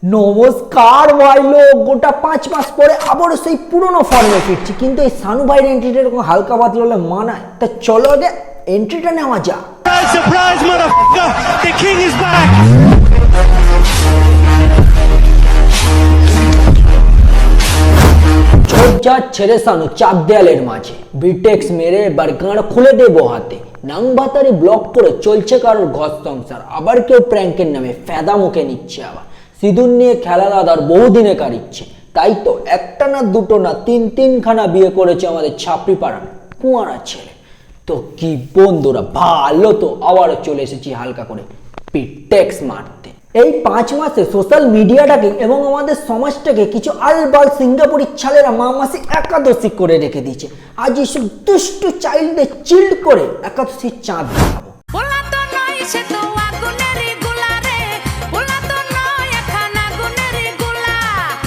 নমস্কার ভাই লোক, গোটা 5 মাস পরে আবার সেই পুরনো ফর্মে ফিরছি। কিন্তু এই সানু ভাইয়ের এন্ট্রিটা এরকম হালকা পাতলা হলে মানায়? তা চলো আগে এন্ট্রিটা নেওয়া যাক। Surprise, motherfucker! The king is back! ঝোপঝাড় ছেড়ে সানু চার দেয়ালের মাঝে বিটেক্স মেরে বারগাঁড় খুলে দেবো হাতে। নাংভাতারি ব্লক করে চলছে কারোর ঘর সংসার, আবার কেউ প্র্যাঙ্কের নামে ফেদা মুখে নিচ্ছে, আবার সিঁদুর নিয়ে খেলা দাদার বহুদিনে কারিচ্ছে। তাই তো একটা না দুটো না তিনখানা বিয়ে করেছে আমাদের ছাপড়ি পাড়ার কুঁয়ারা ছেলে। তো কি বন্ধুরা, ভালো তো আবারও চলে এসেছি হালকা করে বিটেক্স মারতে। এই 5 মাসে সোশ্যাল মিডিয়াটাকে এবং আমাদের সমাজটাকে কিছু আলবাল সিঙ্গাপুরি ছালেরা মা মাসে একাদশী করে রেখে দিয়েছে। আজ এইসব দুষ্টু চাইল্ডদের চিল্ড করে একাদশীর চাঁদ দেখাবো।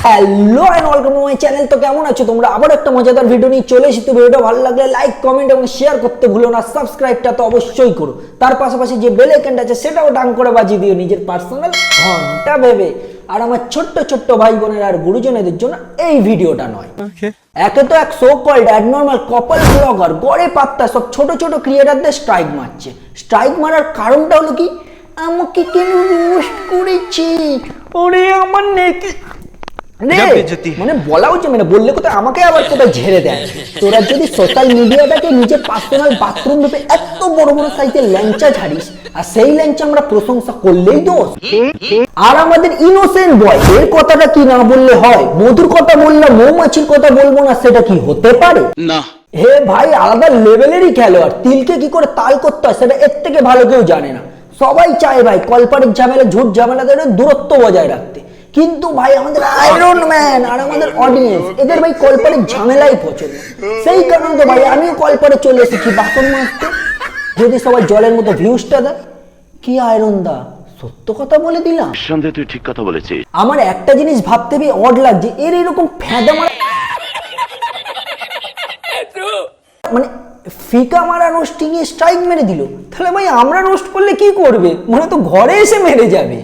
Hello and welcome to my channel. তো কেমন আছো তোমরা? আবার একটা মজাদার ভিডিও নিয়ে চলে এসেছি। তো ভিডিওটা ভালো লাগলে লাইক, কমেন্ট এবং শেয়ার করতে ভুলো না। সাবস্ক্রাইবটা তো অবশ্যই করো, তার পাশাপাশি যে বেল আইকনটা আছে সেটাও ডাং করে বাজিয়ে দিও নিজের পার্সোনাল ঘন্টা ভেবে। আর আমার ছোট্ট ছোট্ট ভাই বোনেরা আর গুরুজনেদের জন্য এই ভিডিওটা নয়। একে তো এক so called abnormal couple blogger গড়ে পাত্তা সব ছোট ছোট ক্রিয়েটারদের স্ট্রাইক মারছে। স্ট্রাইক মারার কারণটা হলো কি, আমাকে কেন রোস্ট করেছি, ওরে আমার নেকি মানে বলা উচিত, মানে বললে কোথায় আমাকে আবার কোথায় ঝেড়ে দেয়। তোরা যদি সোশ্যাল মিডিয়াটাকে নিজের পার্সোনাল বাথরুম রূপে এত বড় বড় সাইজের ল্যাংচা ঝাড়িস, আর সেই ল্যাংচা আমরা প্রশংসা করলেই দোষ। আর আমাদের ইনোসেন্ট বয় এর কথাটা কি না বললে হয়? মধুর কথা বললাম, মৌমাছির কথা বলবো না, সেটা কি হতে পারে? না হে ভাই, আলাদা লেভেলেরই খেলোয়াড়। তিলকে কি করে তাল করতে হয় সেটা এর থেকে ভালো কেউ জানে না। সবাই চায় ভাই কলপাড়ির ঝামেলা, ঝুট ঝামেলা ধরে দূরত্ব বজায় রাখতে, কিন্তু ভাই আমাদের আয়রন ম্যান আর আমাদের অডিয়েন্স এদের ভাই কলপাড়ের ঝামেলাই পছন্দ। সেই কারণে তো ভাই আমিও কলপাড়ে চলে এসেছি বাসন মাজতে, যদি সবাই জলের মতো ভিউজটা দেয়। কি আয়রন দা, সত্য কথা বলে দিলাম। সন্দেহ তুই ঠিক কথা বলেছিস। আমার একটা জিনিস ভাবতে বেশ অড লাগছে, এর এরকম ফেদা মারা মানে ফিকা মারা রোস্টিং এ স্ট্রাইক মেরে দিল। তাহলে ভাই আমরা রোস্ট করলে কি করবে? মনে তো ঘরে এসে মেরে যাবে।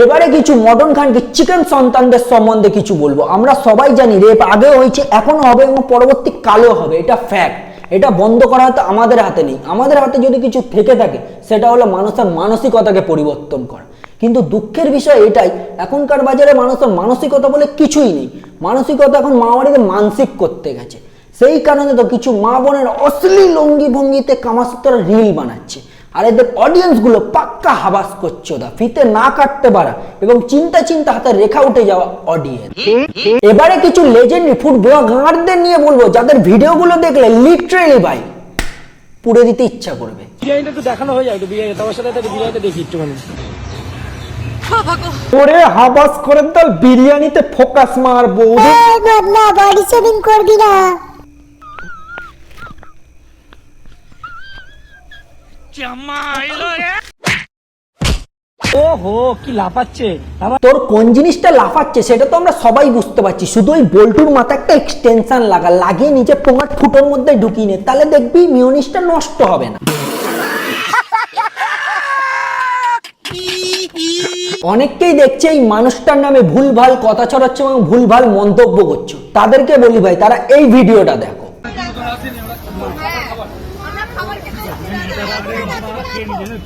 এবারে কিছু মদন খানকে চিকেন সন্তানদের সম্বন্ধে কিছু বলবো। আমরা সবাই জানি রেপ আগেও হয়েছে, এখনো হবে এবং পরবর্তী কালেও হবে, এটা ফ্যাক্ট। এটা বন্ধ করা হয়তো আমাদের হাতে নেই। আমাদের হাতে যদি কিছু থেকে থাকে সেটা হলো মানুষের মানসিকতাকে পরিবর্তন করা। কিন্তু দুঃখের বিষয় এটাই, এখনকার বাজারে মানুষের মানসিকতা বলে কিছুই নেই। মানসিকতা এখন মাওয়ারিদের মানসিক করতে গেছে। সেই কারণে তো কিছু মা বোনের অশ্লীল অঙ্গি ভঙ্গিতে কামাসুত্তরা রিল বানাচ্ছে, আর এদের অডিয়েন্স গুলো পাক্কা হাবাস করছে ওরা ফিতে না কাটতে পারা এবং চিন্তা হাতে রেখা উঠে যাওয়া অডিয়েন্স। এবারে কিছু লেজেন্ডারি ফুড ব্লগারদের নিয়ে বলবো, যাদের ভিডিও গুলো দেখলে লিটারেলি ভাই পুড়ে দিতে ইচ্ছা করবে। বিরিয়ানিটা একটু দেখানো হয়ে যায়, একটু বিরিয়ানি তোমার সাথে বিরিয়ানিটা দেখি একটুখানি। ওরে হাবাস করে দাও, বিরিয়ানিতে ফোকাস মার বৌদি। বদলা বডি শেভিং করবি না? ওহো কি লাফাচ্ছে। তোর কোন জিনিসটা লাফাচ্ছে সেটা তো আমরা সবাই বুঝতে পারছি। শুধু ওই বল্টুর মাথা একটা এক্সটেনশন লাগিয়ে নিচে পোঙার ফুটোর মধ্যে ঢুকিয়ে নে, তাহলে দেখবি মিউনিসটা নষ্ট হবে না। অনেককেই দেখছে এই মানুষটার নামে ভুলভাল কথা ছড়াচ্ছে এবং ভুলভাল মন্তব্য করছো, তাদেরকে বলি ভাই তারা এই ভিডিওটা দেখো।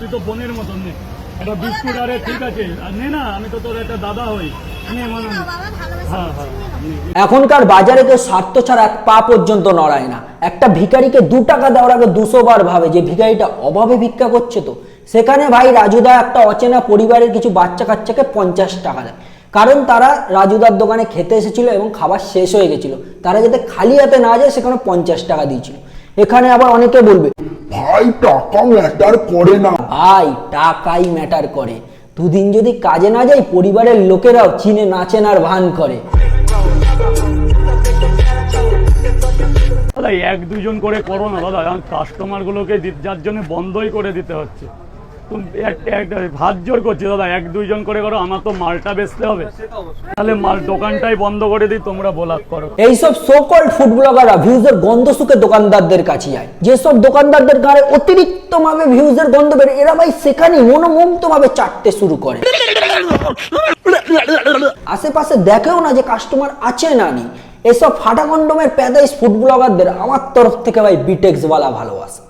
তুই তো বোনের মতন নে একটা বিস্কুট, আরে ঠিক আছে নে না, আমি তো তোর একটা দাদা হই। এখনকার বাজারে কেউ স্বার্থ ছাড়া এক পা পর্যন্ত নড়ায় না। একটা ভিখারিকে 2 টাকা দেওয়ার আগে 200 বার ভাবে যে ভিখারিটা অভাবে ভিক্ষা করছে। তো সেখানে ভাই রাজুদা একটা অচেনা পরিবারের কিছু বাচ্চা কাচ্চাকে 50 টাকা দেয়, কারণ তারা রাজুদার দোকানে খেতে এসেছিল এবং খাবার শেষ হয়ে গেছিল। তারা যাতে খালি হাতে না যায় সেখানে 50 টাকা দিয়েছিল। এখানে আবার অনেকে বলবে ভাই টাকা ম্যাটার করে না। ভাই টাকাই ম্যাটার করে। দুদিন যদি কাজে না যাই পরিবারের লোকেরাও চিনে নাচেন আর ভান করে। দাদা 1-2 জন করে করো না দাদা, কাস্টমার গুলোকে যার জন্য বন্ধই করে দিতে হচ্ছে। তুমি একটা হাত জোর করছি দাদা, 1-2 জন করে করো, আমার তো মালটা বেচতে হবে, তাহলে মাল দোকানটাই বন্ধ করে দিই, তোমরা ব্লগ করো। এইসব সো কল্ড ফুড ব্লগাররা ভিউজের গন্ধ শুকে দোকানদারদের কাছে যায়। যেসব দোকানদারদের গায়ে অতিরিক্ত ভাবে ভিউজের গন্ধ বেড়ে, এরা ভাই সেখানেই মনোমুগ্ধ ভাবে চাটতে শুরু করে। আশেপাশে দেখেও না যে কাস্টমার আছে না নেই। এসব ফাটা কন্ডমের প্যাদাইশ ফুড ব্লগারদের আমার তরফ থেকে ভাই বিটেক্স ওয়ালা ভালোবাসা।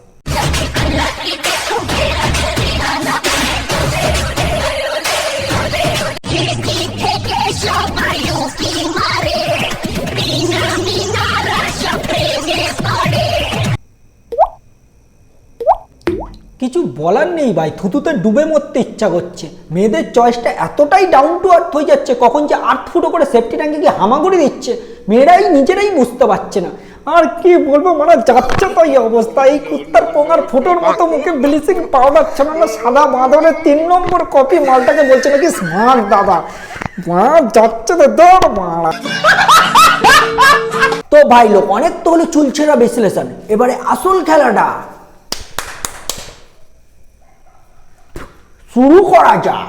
কিছু বলার নেই ভাই, থুতুতে ডুবে মরতে ইচ্ছা করছে। মেয়েদের চয়েসটা এতটাই ডাউন টু আর্থ হয়ে যাচ্ছে, কখন যে 8 ফুটো করে সেফটি ট্যাঙ্কে গিয়ে হামাগুড়ি দিচ্ছে মেয়েরাই নিজেরাই বুঝতে পারছে না। আর কি বলবো, মানে যাচ্ছে তো এই অবস্থা। এই কুত্তার পোঙার ফুটোর মতো মুখে ব্লিচিং পাউডার ছাড়ানো সাদা বাঁদরের 3 নম্বর কপি মালটাকে বলছে নাকি স্মার্ট দাদা। মা যাচ্ছে তো দৌড় মারা। তো ভাই লোক, অনেক তো হলো চুলছেরা বিশ্লেষণ, এবারে আসল খেলাটা শুরু করা যাক।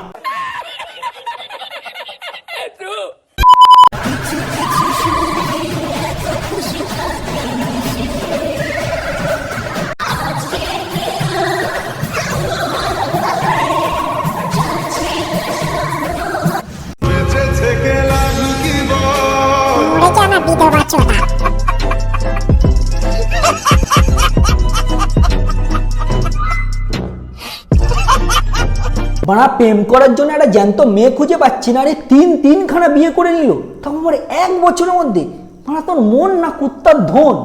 মরে যা না বিধবা চোদা। বাড়া প্রেম করার জন্য একটা জ্যান্ত মেয়ে খুঁজে পাচ্ছি না, আরে 3 বিয়ে করে নিল, তাও আবার 1 বছরের মধ্যে। বাড়া তোর মন না কুত্তার ধন।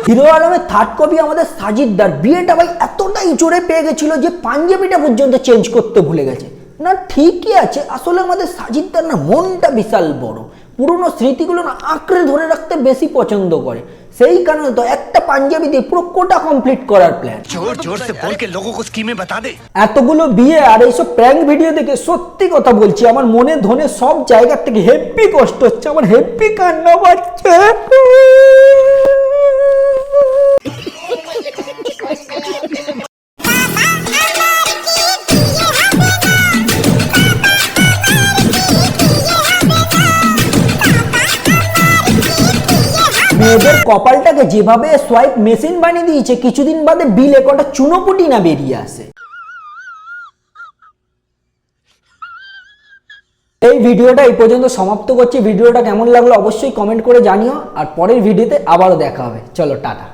হিরো আলমের 3rd কপি আমাদের সাজিদদার বিয়েটা ভাই এতটাই জোরে পেয়ে গেছিল যে পাঞ্জাবিটা পর্যন্ত চেঞ্জ করতে ভুলে গেছে। না ঠিকই আছে, আসলে আমাদের সাজিদদার না মনটা বিশাল বড়, পুরনো স্মৃতিগুলো না আঁকড়ে ধরে রাখতে বেশি পছন্দ করে। সেই কারণে তো একটা পাঞ্জাবি দিয়ে পুরো কোটা কমপ্লিট করার প্ল্যান। जोर जोर से बोल के लोगों को स्कीमें बता दे। এতগুলো বিয়ে আর এইসব প্র্যাঙ্ক ভিডিও দেখে সত্যি কথা বলছি, আমার মনে ধনে সব জায়গা থেকে হেভি কষ্ট হচ্ছে, আমার হেভি কান্না পাচ্ছে। মেয়েদের কপালটাকে যেভাবে সোয়াইপ মেশিন বানিয়ে দিয়েছে, কিছুদিন বাদে বিলে কটা চুনোপুটি না বেরিয়ে আসে। এই ভিডিওটা এই পর্যন্ত সমাপ্ত করছি। ভিডিওটা কেমন লাগলো অবশ্যই কমেন্ট করে জানিও, আর পরের ভিডিওতে আবারও দেখা হবে। চলো টাটা।